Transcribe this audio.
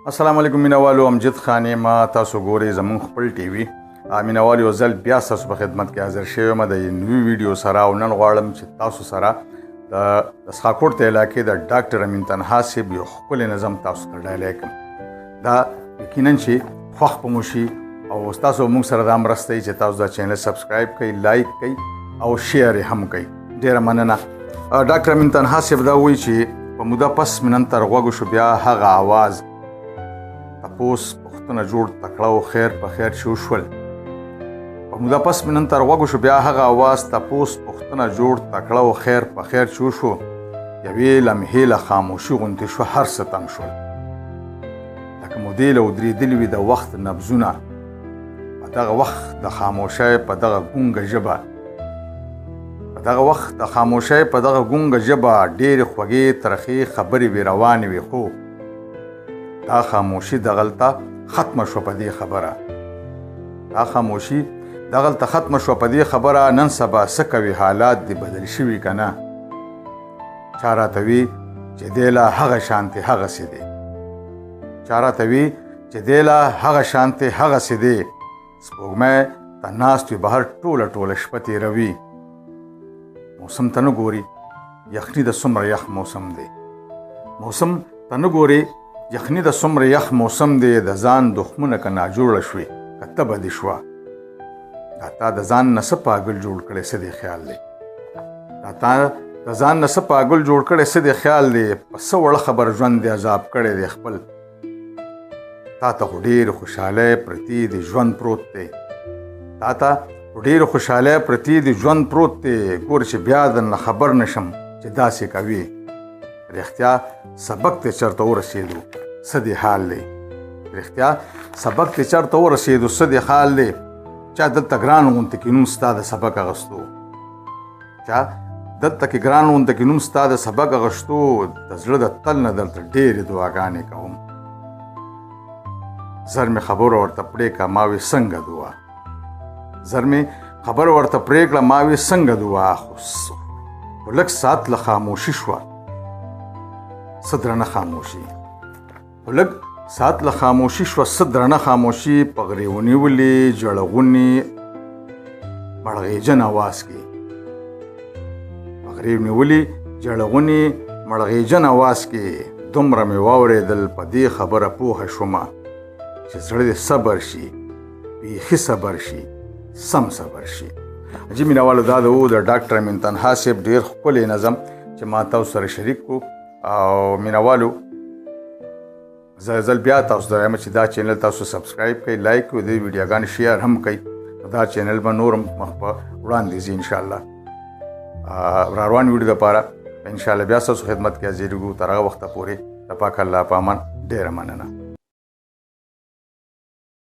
السلام علیکم مینوالو امجد خان ما تاسو ګورئ زموږ خپل ټي وي مینوالو یو ځل بیا ستاسو په خدمت کې حاضر شوی یم د نوي ویډیو سره او نن غواړم چې تاسو سره د اسخاکوټ د علاقې د ډاکټر امین تنها صاحب یو ښکلی نظم تاسو ته ډالۍ کړم. دا یقینا چې خوښ به مو شي او ستاسو موږ سره دا مرسته وي چې تاسو دا چینل سبسکرایب کړئ، لایک کړئ او شیر یې هم کړئ. ډېره مننه. ډاکټر امین تنها صاحب دا وایي چې په موده پس مې نن تر غوږو شو بیا هغه آواز تپوس پوښتنه جوړ تکړه و خیر په خیر چې وشول. په موده پس مې نن تر غوږو شو بیا هغه آواز تپوس پوښتنه جوړ تکړه و خیر په خیر چې وشو. یوې لمحې له خاموشي غوندې شو هر څه تم شول. لکه مودې له ودرېدلي وي د وخت نبضونه په دغه وخت د خاموشۍ په دغه ګونګه ژبه ډېرې خوږې ترخې خبرې وې روانې وې خو دا خاموشي دغلته ختمه شوه په دې خبره نن سبا څه کوي حالات دې بدل شوي که نه. چا راته وي چې دی لا هغه شانتې هغسې دی سپوږمۍ ته ناست وي بهر ټوله شپه تېروي. موسم ته نه ګوري یخني د څومره یخ موسم دی د ځان دښمنه که ناجوړه شوې که تبه دې شوه. دا تا د ځان نه څه پاګل جوړ کړی څه دې خیال دی په څه وړه خبر ژوند دې عذاب کړی دی خپل. تا ته خو ډېر خوشحالۍ پرتې د ژوند پروت دی ګور چې بیا درنه خبر نشم چې داسې کوي. رښتیا سبق ته چېرته ورسېدو څه دې حال دی. چا دلته ګران غونته کې نوم ستا د سبق اغشتو د زړه د تل نه درته ډېرې دعاګانې کوم. زر مې خبره ورته پرېکړه ما وې څنګه دعا خو لږ ساعت له خاموشي شوه څه درنه خاموشي په غرې ونیولې جړغونې مړغېجن اواز کې دومره مې واورېدل په دې خبره پوهه شومه چې زړه دې صبر شي بیخي صبر شي سم صبر شي. عجیب مینوالو دا د ډاکټر امین تنها صاحب ډېر ښکلی نظم چې ما تاسو سره شریک کړو او مینوالو زه بیا تاسو ته وایم چې دا چینل تاسو سبسکرایب کړئ، لایک کړئ، د ویډیوګانې شیر هم کړئ. دا چینل به نور مخ په وړاندې ځي انشاءالله. روان ویډیو دپاره انشاءالله بیا ستاسو خدمت کې حاضرېږو. تر هغه وخته پورې د پاک الله په امان ډېره مننه.